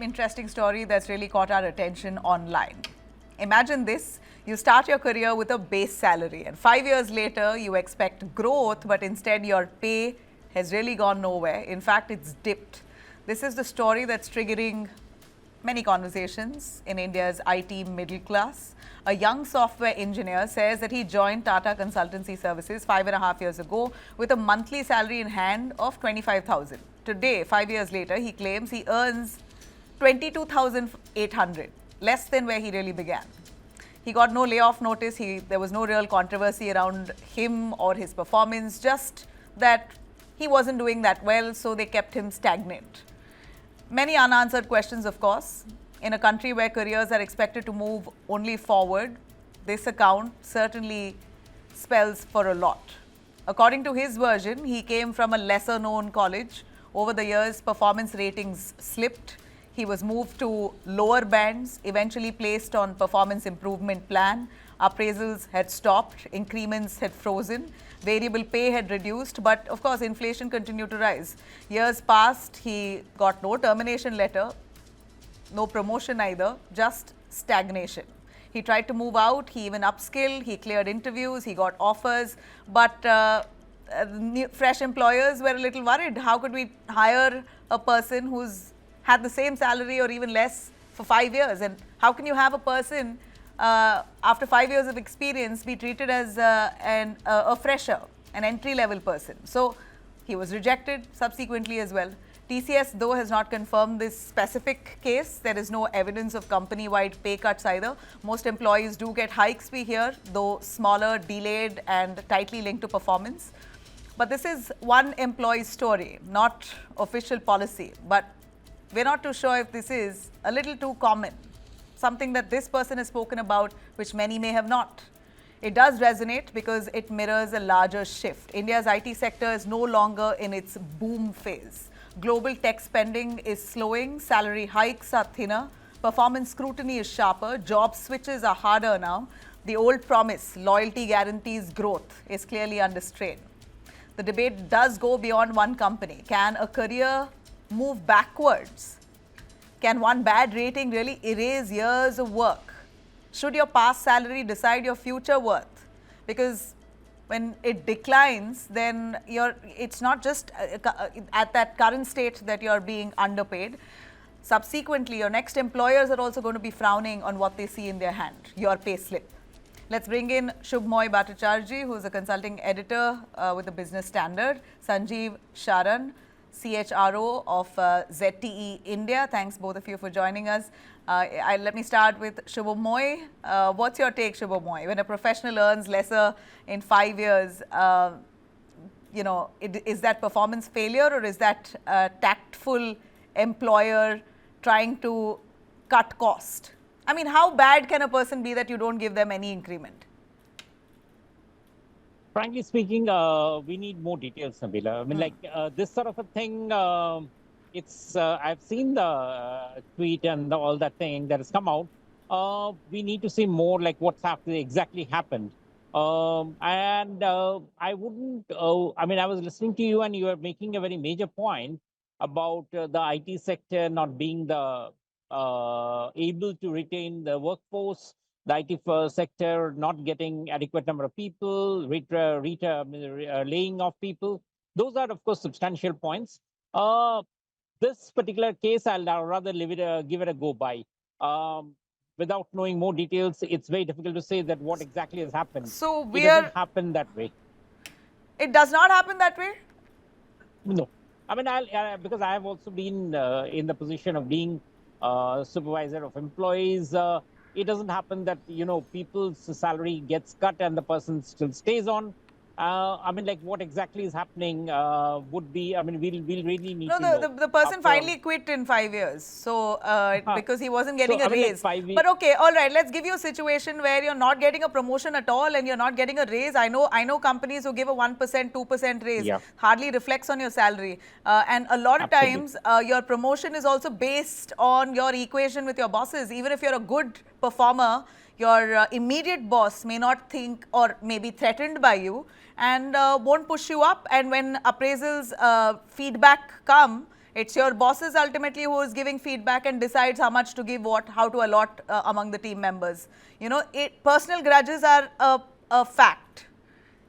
Interesting story that's really caught our attention online. Imagine this, you start your career with a base salary and 5 years later you expect growth, but instead your pay has really gone nowhere. In fact, it's dipped. This is the story that's triggering many conversations in India's IT middle class. A young software engineer says that he joined Tata Consultancy Services 5.5 years ago with a monthly salary in hand of 25,000. Today, 5 years later, he claims he earns 22,800, less than where he really began. He got no layoff notice, there was no real controversy around him or his performance, just that he wasn't doing that well, so they kept him stagnant. Many unanswered questions, of course. In a country where careers are expected to move only forward, this account certainly spells for a lot. According to his version, he came from a lesser known college. Over the years, performance ratings slipped. He was moved to lower bands, eventually placed on performance improvement plan. Appraisals had stopped, increments had frozen, variable pay had reduced, but of course inflation continued to rise. Years passed, he got no termination letter, no promotion either, just stagnation. He tried to move out, he even upskilled, he cleared interviews, he got offers, but fresh employers were a little worried. How could we hire a person who's had the same salary or even less for 5 years? And how can you have a person after 5 years of experience be treated as a fresher, an entry-level person? So he was rejected subsequently as well. TCS, though, has not confirmed this specific case. There is no evidence of company-wide pay cuts either. Most employees do get hikes, we hear, though smaller, delayed and tightly linked to performance. But this is one employee's story, not official policy. But we're not too sure if this is a little too common, something that this person has spoken about, which many may have not. It does resonate because it mirrors a larger shift. India's IT sector is no longer in its boom phase. Global tech spending is slowing, salary hikes are thinner, performance scrutiny is sharper, job switches are harder now. The old promise, loyalty guarantees growth, is clearly under strain. The debate does go beyond one company. Can a career move backwards? Can one bad rating really erase years of work? Should your past salary decide your future worth? Because when it declines, then it's not just at that current state that you're being underpaid. Subsequently, your next employers are also going to be frowning on what they see in their hand, your pay slip. Let's bring in Shubhmoy Bhattacharjee, who's a consulting editor with the Business Standard, Sanjeev Sharan, CHRO of ZTE India. Thanks both of you for joining us. Let me start with Shubhmoy. What's your take, Shubhmoy? When a professional earns lesser in 5 years, is that performance failure or is that a tactful employer trying to cut cost? I mean, how bad can a person be that you don't give them any increment? Frankly speaking, we need more details, Nabila. I mean, this sort of a thing, I've seen the tweet and all that thing that has come out. We need to see more like what's exactly happened. I wouldn't, I was listening to you and you were making a very major point about the IT sector not being able to retain the workforce, the IT sector not getting adequate number of people, laying off people. Those are, of course, substantial points. This particular case, I'll rather give it a go by. Without knowing more details, it's very difficult to say that what exactly has happened. So it doesn't happen that way. It does not happen that way? No. I mean, because I have also been in the position of being supervisor of employees. It doesn't happen that, people's salary gets cut and the person still stays on. What exactly is happening would be, we'll really need to know. The person finally quit in 5 years. So, because he wasn't getting a raise. But okay, all right, let's give you a situation where you're not getting a promotion at all and you're not getting a raise. I know companies who give a 1%, 2% raise, hardly reflects on your salary. And a lot of times, your promotion is also based on your equation with your bosses. Even if you're a good performer, your immediate boss may not think or may be threatened by you and won't push you up. And when appraisals feedback come, It's your bosses ultimately who is giving feedback and decides how much to give what, how to allot among the team members. You know, personal grudges are a fact.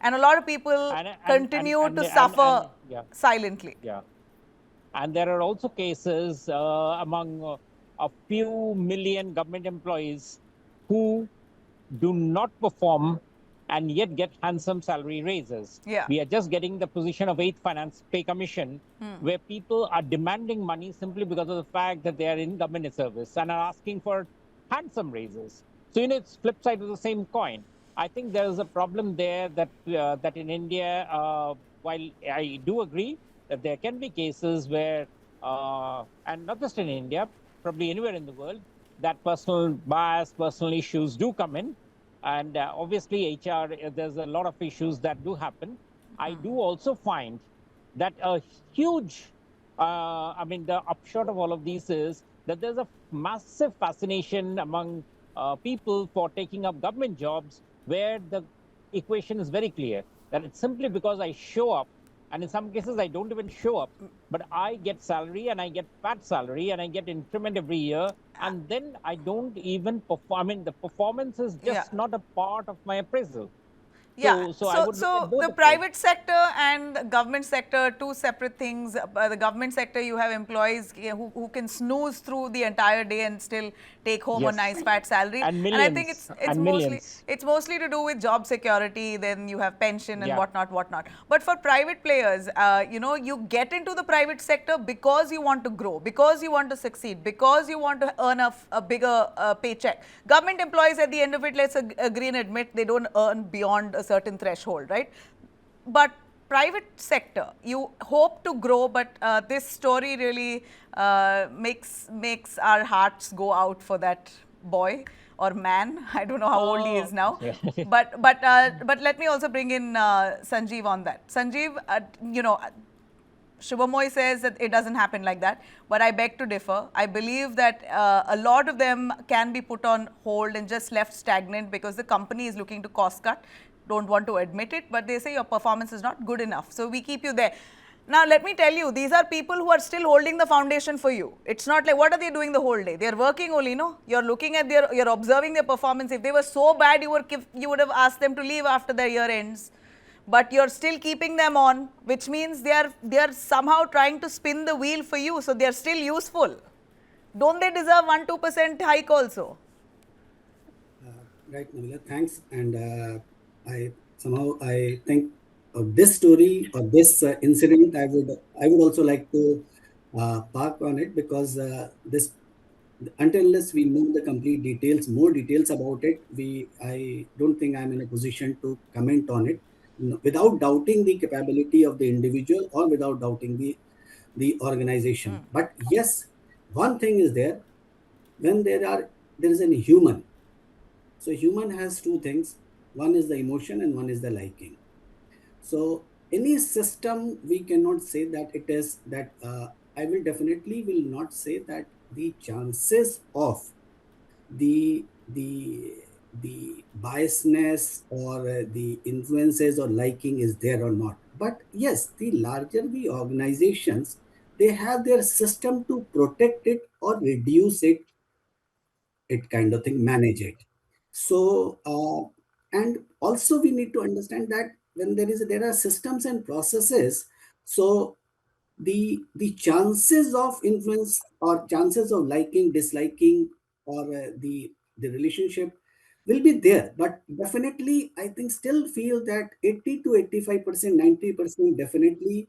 And a lot of people continue to suffer yeah, silently. yeah. And there are also cases among a few million government employees who do not perform and yet get handsome salary raises. Yeah. We are just getting the position of 8th Finance Pay Commission, where people are demanding money simply because of the fact that they are in government service and are asking for handsome raises. So, you know, it's flip side of the same coin. I think there is a problem there that that in India, while I do agree that there can be cases where, and not just in India, probably anywhere in the world, that personal bias, personal issues do come in. And obviously, HR, there's a lot of issues that do happen. I do also find that a huge, I mean, the upshot of all of these is that there's a massive fascination among people for taking up government jobs where the equation is very clear that it's simply because I show up, and in some cases I don't even show up, but I get salary and I get fat salary and I get increment every year, and then I don't even perform. I mean, the performance is just not a part of my appraisal. Yeah, So I would look at so both the approaches. private sector and the government sector, two separate things. The government sector, you have employees who can snooze through the entire day and still take home a Yes. nice fat salary. And And I think millions, and millions. it's mostly to do with job security. Then you have pension and Yeah. whatnot. But for private players, you know, you get into the private sector because you want to grow, because you want to succeed, because you want to earn a bigger paycheck. Government employees, at the end of it, let's agree and admit, they don't earn beyond a certain threshold, right? But private sector, you hope to grow, but this story really makes our hearts go out for that boy or man. I don't know how old he is now. Yeah. But let me also bring in Sanjeev on that. Sanjeev, you know, Shubhamoy says that it doesn't happen like that, but I beg to differ. I believe that a lot of them can be put on hold and just left stagnant because the company is looking to cost cut, don't want to admit it, but they say your performance is not good enough. So we keep you there. Now, let me tell you, these are people who are still holding the foundation for you. It's not like, what are they doing the whole day? They're working only, no? You're looking at you're observing their performance. If they were so bad, you would have asked them to leave after their year ends. But you're still keeping them on, which means they are somehow trying to spin the wheel for you, so they are still useful. Don't they deserve 1-2% hike also? Right, Navila, thanks. And I think of this story or this incident, I would also like to park on it, because this, until unless we know the complete details, more details about it, I don't think I'm in a position to comment on it, without doubting the capability of the individual or without doubting the organization. But yes, one thing is there: when there is a human. So human has two things: one is the emotion and one is the liking. So any system, we cannot say that it is that. I will definitely will not say that the chances of the biasness or the influences or liking is there or not. But yes, the larger the organizations, they have their system to protect it or reduce it kind of thing, manage it. So and also we need to understand that when there are systems and processes, so the chances of influence or chances of liking, disliking, or the relationship will be there. But definitely I think still feel that 80 to 85%, 90% definitely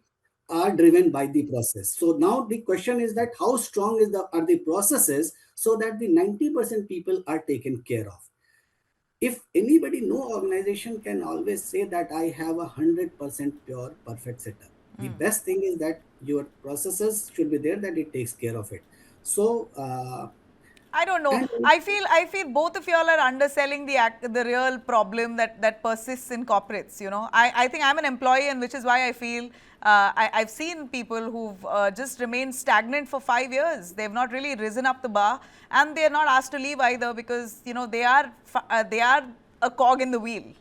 are driven by the process. So now the question is that how strong are the processes, so that the 90% people are taken care of. If anybody, no organization can always say that I have 100% pure perfect setup. The best thing is that your processes should be there, that it takes care of it. So I don't know. and I feel both of y'all are underselling the real problem that persists in corporates. You know, I think I'm an employee, and which is why I feel I've seen people who've just remained stagnant for 5 years. They've not really risen up the bar, and they're not asked to leave either, because you know they are a cog in the wheel.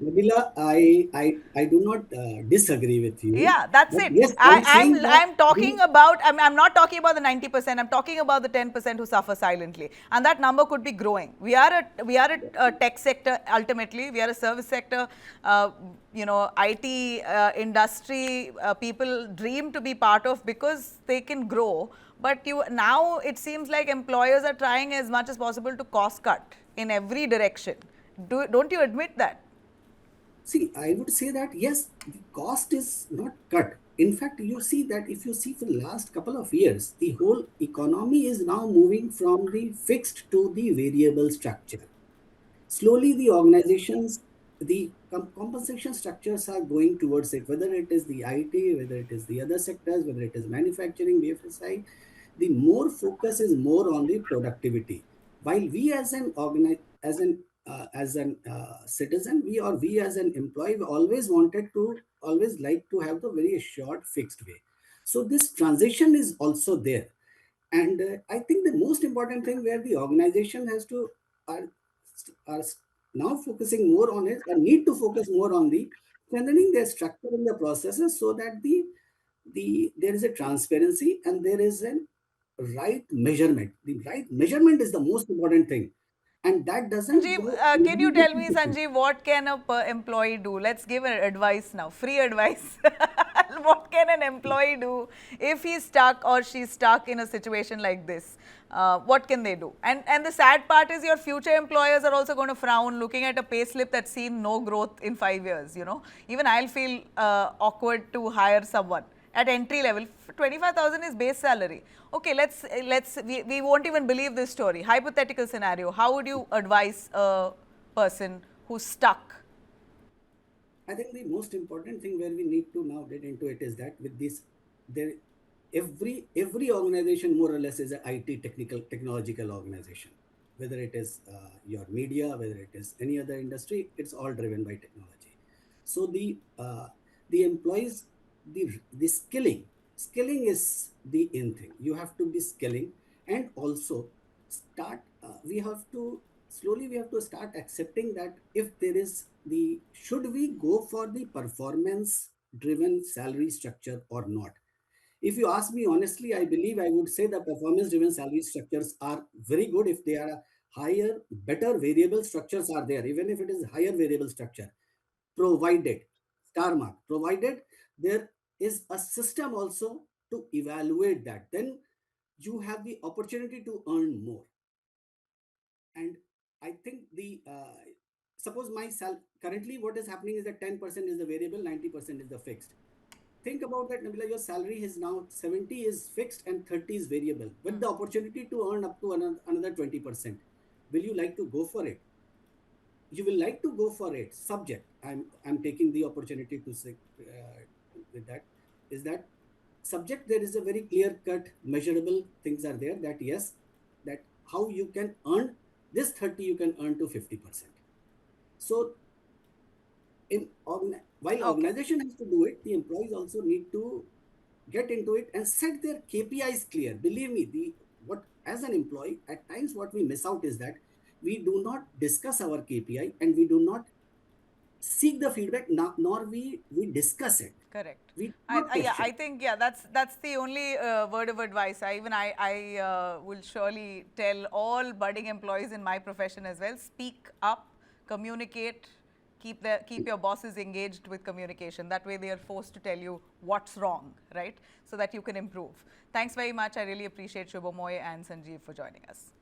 Nabila, I do not disagree with you, Yeah, that's but it. yes, I'm saying that I'm talking the about, I'm not talking about the 90%, I'm talking about the 10% who suffer silently. And that number could be growing. We are a tech sector ultimately, we are a service sector, IT industry, people dream to be part of because they can grow. But now it seems like employers are trying as much as possible to cost cut in every direction. Don't you admit that? See, I would say that yes, the cost is not cut. In fact, you see that if you see for the last couple of years, the whole economy is now moving from the fixed to the variable structure. Slowly, the organizations, the compensation structures are going towards it, whether it is the IT, whether it is the other sectors, whether it is manufacturing, BFSI, the more focus is more on the productivity. While we as an citizen, we as an employee, we always like to have the very short fixed way. So this transition is also there, and I think the most important thing where the organization has to are, are now focusing more on it, or need to focus more on the strengthening their structure in the processes, so that there is a transparency and there is a right measurement. The right measurement is the most important thing, and that doesn't Sanjeev, go can you only with tell me, the Sanjeev, what can a employee do? Let's give an advice now, free advice. What can an employee do if he's stuck or she's stuck in a situation like this? What can they do? And the sad part is your future employers are also going to frown looking at a pay slip that's seen no growth in 5 years. Even I'll feel awkward to hire someone at entry level. 25,000 is base salary. Okay, we won't even believe this story. Hypothetical scenario. How would you advise a person who's stuck? I think the most important thing where we need to now get into it is that with this, there every organization more or less is an IT technological organization. Whether it is your media, whether it is any other industry, it's all driven by technology. So the employees, the skilling is the in thing. You have to be skilling, and also start. We have to start accepting that if there is the should we go for the performance driven salary structure or not. If you ask me honestly, I believe I would say the performance driven salary structures are very good if they are higher, better variable structures are there, even if it is higher variable structure, provided, star mark, provided there is a system also to evaluate that, then you have the opportunity to earn more. And I think the suppose currently what is happening is that 10% is the variable, 90% is the fixed. Think about that, Nabila. Your salary is now 70 is fixed and 30 is variable, with the opportunity to earn up to another 20%. Will you like to go for it? You will like to go for it. Subject. I'm taking the opportunity to say with that is that subject. There is a very clear cut, measurable things are there. That yes, that how you can earn this 30, you can earn to 50%. So while Okay. organization has to do it, the employees also need to get into it and set their KPIs clear. Believe me, the what as an employee, at times what we miss out is that we do not discuss our KPI and we do not seek the feedback, nor we discuss it. Correct. We do not Yeah, question. I think that's the only word of advice. I will surely tell all budding employees in my profession as well. Speak up, communicate, keep your bosses engaged with communication. That way they are forced to tell you what's wrong, right? So that you can improve. Thanks very much. I really appreciate Shubhamoy and Sanjeev for joining us.